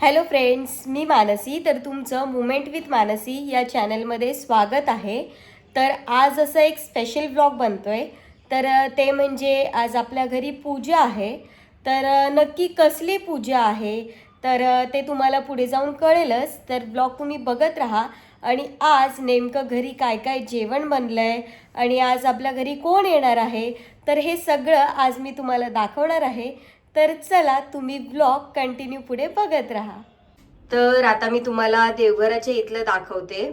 Hello friends, मी मानसी. तर तुमचं moment with Mansi या चॅनलमध्ये स्वागत आहे. तर आज असं एक स्पेशल ब्लॉग बनतोय. तर ते म्हणजे आज आपल्या घरी पूजा आहे. तर नक्की कसली पूजा आहे तर ते तुम्हाला पुढे जाऊन कळेलच. तर ब्लॉग तुम्ही बघत राहा. आणि आज नेमकं घरी काय काय जेवण बनलं आहे आणि आज आपल्या घरी कोण येणार आहे तर हे सगळं आज मी तुम्हाला दाखवणार आहे. तर चला तुम्ही ब्लॉग कंटिन्यू पुढे बघत राहा. तर आता मी तुम्हाला देवघराच्या इथलं दाखवते.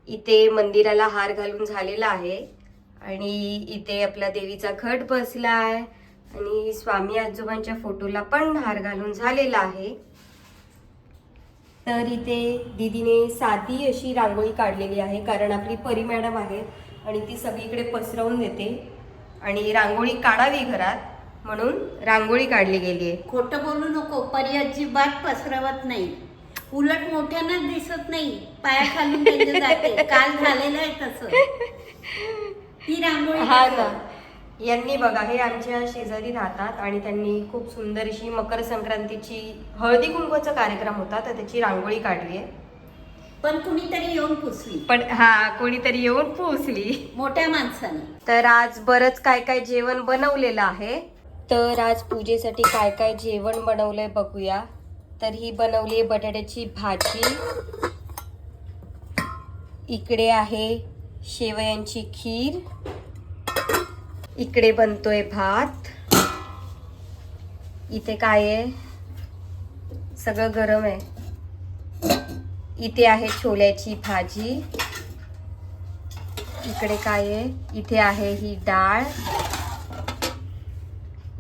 इथे मंदिराला हार घालून झालेला आहे आणि इथे आपला देवीचा घट बसला आहे आणि स्वामी आजोबांच्या फोटोला पण हार घालून झालेला आहे. तर इथे दीदीने साधी अशी रांगोळी काढलेली आहे, कारण आपली परी मॅडम आहे आणि ती सगळीकडे पसरवून देते आणि रांगोळी काढावी घरात म्हणून रांगोळी काढली गेली आहे. खोटं बोलू नको, परी अजिबात पसरवत नाही. उलट मोठ्यानं दिसत नाही, पाया खालून त्यांच्या जाते. काल झालेलं आहे तसं. ही रांगोळी हा ना, यांनी बघा हे आमच्या शेजारी राहतात आणि त्यांनी खूप सुंदर अशी मकर संक्रांतीची हळदी कुंकवाचा कार्यक्रम होता तर त्याची रांगोळी काढली आहे. पण कुणीतरी येऊन पुसली, पण हा कोणीतरी येऊन पोहोचली मोठ्या माणसाने. तर आज बरंच काय काय जेवण बनवलेलं आहे. तर आज पूजेसाठी काय काय जेवण बनवलंय बघूया. तर ही बनवली आहे बटाट्याची भाजी, इकडे आहे शेवयांची खीर, इकडे बनतोय भात, इथे काय आहे सगळं गरम आहे, इथे आहे छोल्याची भाजी, इकडे काय आहे, इथे आहे ही डाळ,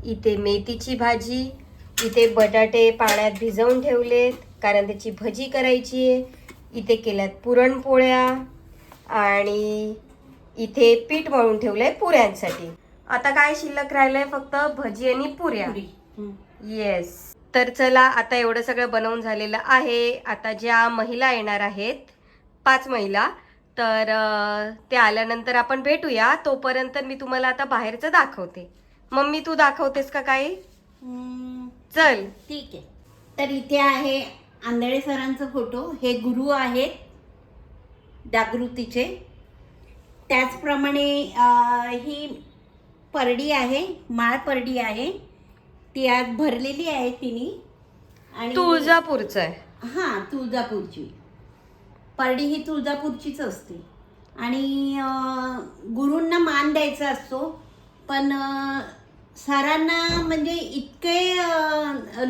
इथे मेथीची भाजी, इथे बटाटे पाण्यात भिजवून ठेवलेत कारण त्याची भजी करायची आहे, इथे केल्यात पुरणपोळ्या आणि इथे पीठ मळून ठेवलंय पुऱ्यांसाठी. आता काय शिल्लक राहिलंय फक्त भजी आणि पुऱ्या. येस. तर चला आता एवढं सगळं बनवून झालेलं आहे. आता ज्या महिला येणार आहेत 5 महिला, तर ते आल्यानंतर आपण भेटूया. तोपर्यंत मी तुम्हाला आता बाहेरचं दाखवते. मम्मी तू दाखवतेस का काही? चल ठीक आहे. तर इथे आहे आंधळे सरांचा फोटो. हे गुरु आहेत जागृतीचे. त्याचप्रमाणे ही परडी आहे, माळ परडी आहे, ती आज भरलेली आहे तिने. आणि तुळजापूरचं आहे. हां, तुळजापूरची परडी ही तुळजापूरचीच असते. आणि गुरूंना मान द्यायचा असतो. पण सरांना म्हणजे इतके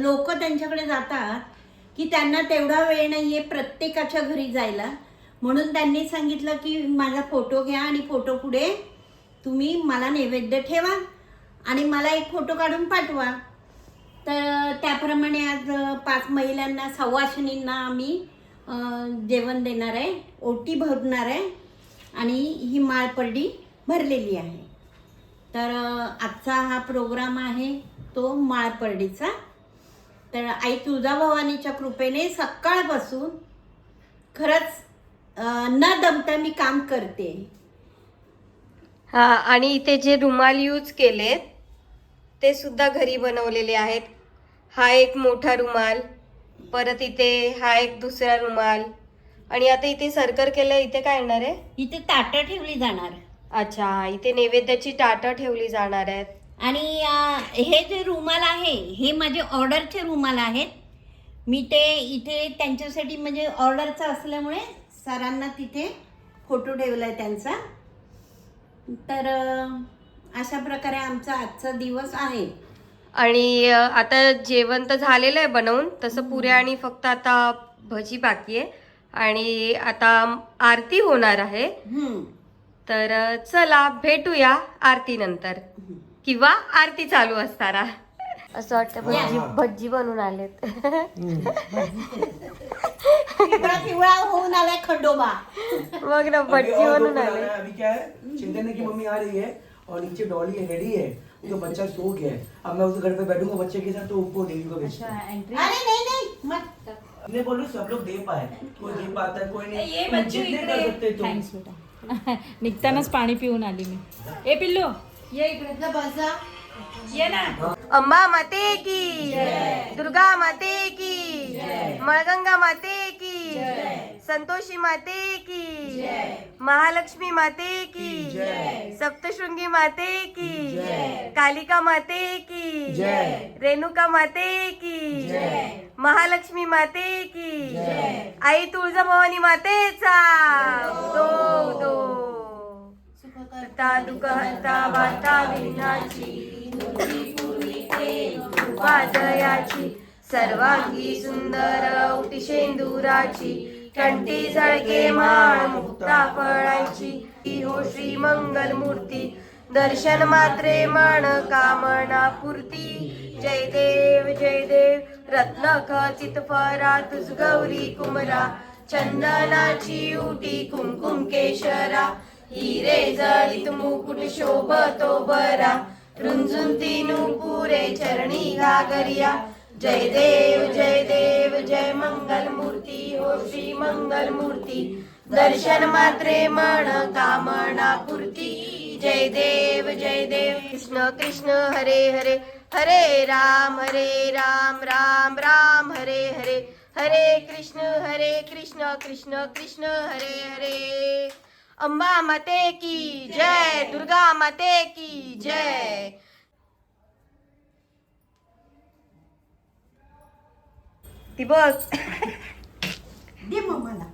लोक त्यांच्याकडे जातात की त्यांना तेवढा वेळ नाही आहे प्रत्येकाच्या घरी जायला. म्हणून त्यांनी सांगितलं की माझा फोटो घ्या आणि फोटो पुढे तुम्ही मला नैवेद्य ठेवा आणि मला एक फोटो काढून पाठवा. तर त्याप्रमाणे आज 5 महिलांना, सवाशिणींना आम्ही जेवण देणार आहे, ओटी भरणार आहे आणि ही माळपरडी भरलेली आहे. तर आजचा हा प्रोग्राम आहे तो माळपरडीचा. तर आई तुळजाभवानीच्या कृपेने सकाळपासून खरंच न दमता मी काम करते. हा, आणि इथे जे रुमाल यूज केलेत ते सुद्धा घरी बनवलेले आहेत. हा एक मोठा रुमाल, परत इथे हा एक दुसरा रुमाल, आणि आता इथे सरकर केलं. इथे काय येणार आहे? इथे ताटं ठेवली जाणार. अच्छा, इथे नैवेद्याची ताटं ठेवली जाणार आहेत. आणि हे जे रुमाल आहे हे माझे ऑर्डरचे रुमाल आहेत. मी ते इथे त्यांच्यासाठी म्हणजे ऑर्डरचं असल्यामुळे सरांना तिथे फोटो ठेवला आहे त्यांचा. तर अशा प्रकारे आमचा आजचा दिवस आहे. आणि आता जेवण तर झालेलं आहे बनवून, तसं पुऱ्या आणि फक्त आता भजी बाकी आहे आणि आता आरती होणार आहे. तर चला भेटूया आरती नंतर किंवा आरती चालू असताना. असं वाटतं भजी बनवून आलेत. पिवळा होऊन आलाय खंडोबा. मग ना भजी बनवून आले. अभी क्या है, चिंतन की मम्मी आ रही है और नीचे डॉली है, रेडी है, तो बच्चा सो गया है. अब मैं उसके घर पे बैठूंगा बच्चे के साथ तो वो देवी को भेजता है. अरे नहीं मत. हमने बोलो सब लोग दे पाए, कोई दे पाता है कोई नहीं. जितने कर सकते तुम. निघतानाच पाणी पिऊन आली मी. ए पिल्लू ये इकडे बसा. अंबा माते की, दुर्गा माते की, मळगंगा माते की, संतोषी माते की, महालक्ष्मी माते की, सप्तशृंगी माते की, कालिका माते की, रेणुका माते की, महालक्ष्मी माते की, आई तुळजाभवानी मातेचा दो दो. दुःख हंता वार्ता विघ्नाची, वादयाची, सर्वांगी सुंदर ओटी शेंदुराची, कंठी झळके माळ मुक्ता फळाची, हो श्री मंगल मूर्ती, दर्शन मात्रे मन कामना पूर्ती. जय देव रत्न खचित फरा तुझ गौरी कुमरा, चंदनाची उटी कुमकुम केशरा, हिरे जळीत मुकुट शोभतो बरा, रुंजुंती नुपुरे चरणी घागरिया. जय देव जय मंगल मूर्ती, हो श्री मंगल मूर्ती, दर्शन मात्रे मन कामना पूर्ती. जय देव कृष्ण कृष्ण हरे हरे, हरे राम राम राम हरे हरे, हरे कृष्ण कृष्ण कृष्ण हरे हरे. अंबा माते की जय, दुर्गा माते की जय. ती बघ दे मम्माला.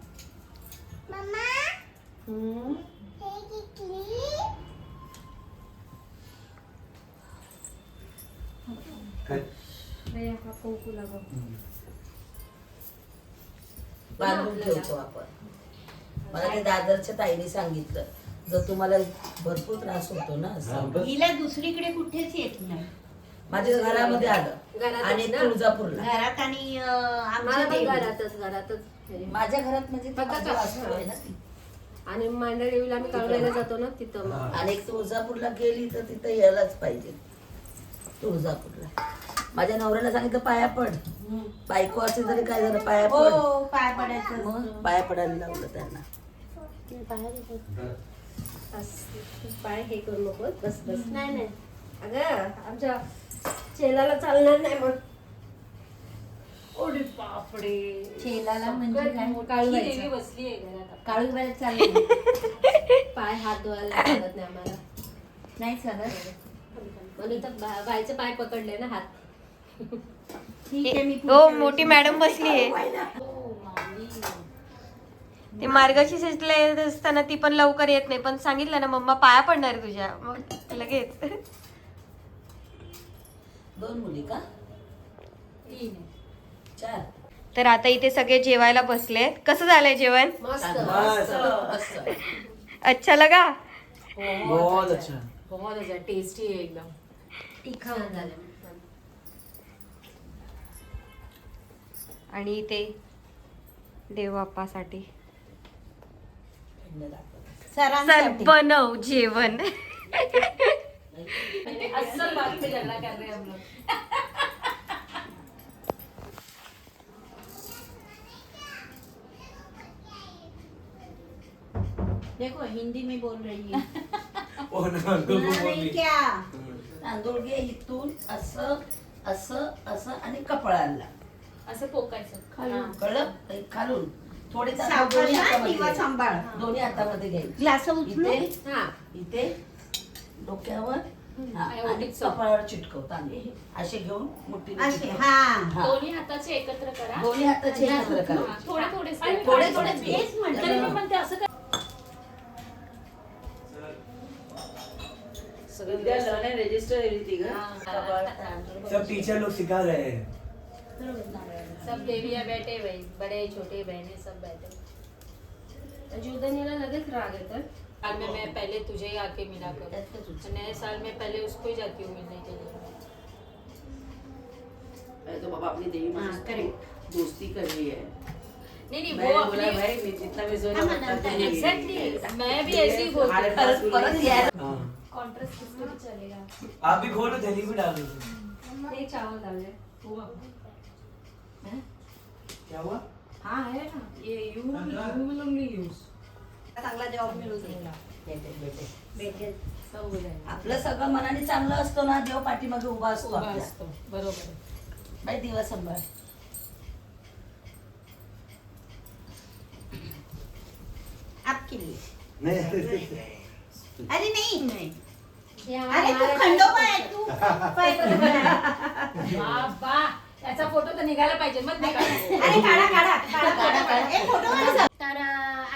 बांधून ठेवतो आपण. मला ते दादरच्या ताईने सांगितलं, जर तुम्हाला भरपूर त्रास होतो ना असं, हिला दुसरीकडे कुठेच येत नाही. माझ्या घरामध्ये आलं आणि तुळजापूरला. घरात आणि मला पण घरातच माझ्या घरात म्हणजे ती फक्त माझी वास्तू आहे ना ती. आणि मांडळीला आम्ही कळवायला जातो ना तिथं मग. आणि एक तुळजापूरला गेली तर तिथं यायलाच पाहिजे. तुळजापूरला माझ्या नवऱ्याला सांगितलं पाया पड, बायको असेल तरी काय झालं पाया पड. हो पाय पडायचं. मग पाया पडायला लावलं त्यांना. पाय हे करू नको, बस नाही अगं आमच्या चेलाला चालणार नाही मग. ओडी बापडे, चेलाला म्हणजे काय? काळू बसली आहे घरात. काळू बाहेर चालले. पाय हात धुवायला चालत नाही आम्हाला. नाही चालत. म्हणून तर बायचे पाय पकडले ना हात. ठीक आहे, मी हो मोठी मॅडम बसली आहे. ते मार्गशीर्षला येत असताना ती पण लवकर येत नाही, पण सांगितलं ना मम्मा पाया पडणार आहे तुझ्या, मग लगेच. 2 मुली का? 4. तर आता इथे सगळे जेवायला बसलेत. कसं झालंय जेवण? मस्त अच्छा लगा? बहुत अच्छा. बहुत अच्छा, टेस्टी आहे एकदम. तिखट झालं. आणि इथे देवबाप्पासाठी चल सरांसाठी. बनव जेवण. अस्सल बात पे झगड़ा कर रहे हैं हम लोग. देखो हिंदी में बोल रही है. ओ ना, अंकल को बोल नहीं दी. क्या? तांदूळ घे इथून असं असं असं आणि कपाळाला असं पोकायचं खालून. कळलं? खालून थोडे तांदूळ सावकाश दोन्ही हा, हातामध्ये किंवा घ्यायचे. सांभाळ. दोन्ही हातामध्ये घ्यायचे. ग्लास उचलू. इथे हा इथे डोक्यावर हा, आणि आणि ओटीत कपाळावर चिटकव तांदूळ असे घेऊन मुठीने असे चिटकव. हा. हा. दोन्ही हाताचे एकत्र करा. दोन्ही हाताचे एकत्र करा. थोडे थोडे थोडे थोडेच घे. तेच म्हटलं. पण ते असं काय कपाळ, तांदूळ सब टीचर लोग सिखा रहे हैं. सब देविया बैठे भाई, बड़े छोटे बहने सब बैठे. जुदनियाला लगेच राग येतात. साल में मैं पहले तुझे ही आके मिला करूं, नए साल में पहले उसको ही जाती हूँ मिलने के लिए. मैं तो बाबा अपनी देवी माँ हाँ, से दोस्ती कर रही है. नहीं मैंने वो बोला अपनी भाई मैं जितना भी सोचा हाँ, उतना नंतर दूंगी. एग्जैक्टली मैं भी ऐसे ही बोलती हमारे हूँ. पास भी परत नहीं यायला. हाँ. कॉन्ट्रास्ट किसको भी चलेगा. आप भी खोलो, दही भी डाल दो. ये चावल डाल दे. क्या हुआ? हाँ है ना ये यू विल ओनली यूज चांगला जॉब मिळू दे. भेटेल. भेटेल. सब हो जाएगा. आपलं सगळं मनाने चांगलं असतो ना, देव पाठीमागे उभा असतो उभा आपल्या. असतो. बरोबर आहे. बाई दिवस सांभाळ. आपके लिए. नहीं अरे नहीं हे अरे तू आम्हाला- खंडोबा आहे तू पाय पकडला. बाबा त्याचा फोटो तर निघायला पाहिजे मग नाही काढू. अरे काढा. एक फोटो काढा. तर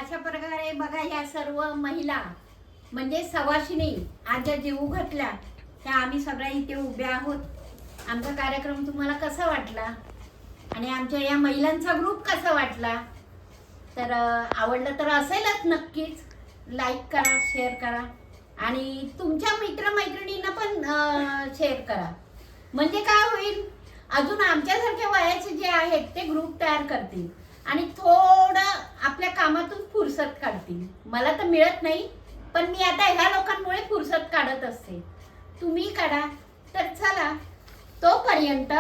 अशा प्रकारे बघा या सर्व महिला म्हणजे सवाशिनी आज ज्या जीव घातल्या त्या आम्ही सगळ्या इथे उभ्या आहोत. आमचा कार्यक्रम तुम्हाला कसा वाटला आणि आमच्या या महिलांचा ग्रुप कसा वाटला तर आवडलं तर असेलच नक्कीच. लाईक करा, शेअर करा आणि तुमच्या मित्रमैत्रिणींना पण शेअर करा. म्हणजे काय होईल, अजून आमच्यासारख्या वयाचे जे आहेत ते ग्रुप तयार करतील आणि थोडं आपल्या कामातून फुरसत काढतील. मला तर मिळत नाही पण मी आता ह्या लोकांमुळे फुरसत काढत असते. तुम्ही काढा. तर चला तोपर्यंत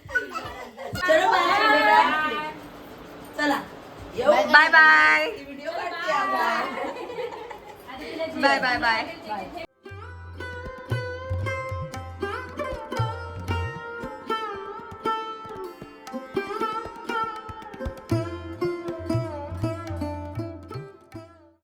चलो बाय. चला येऊ. बाय बाय व्हिडिओ काढते आपण. Bye bye bye.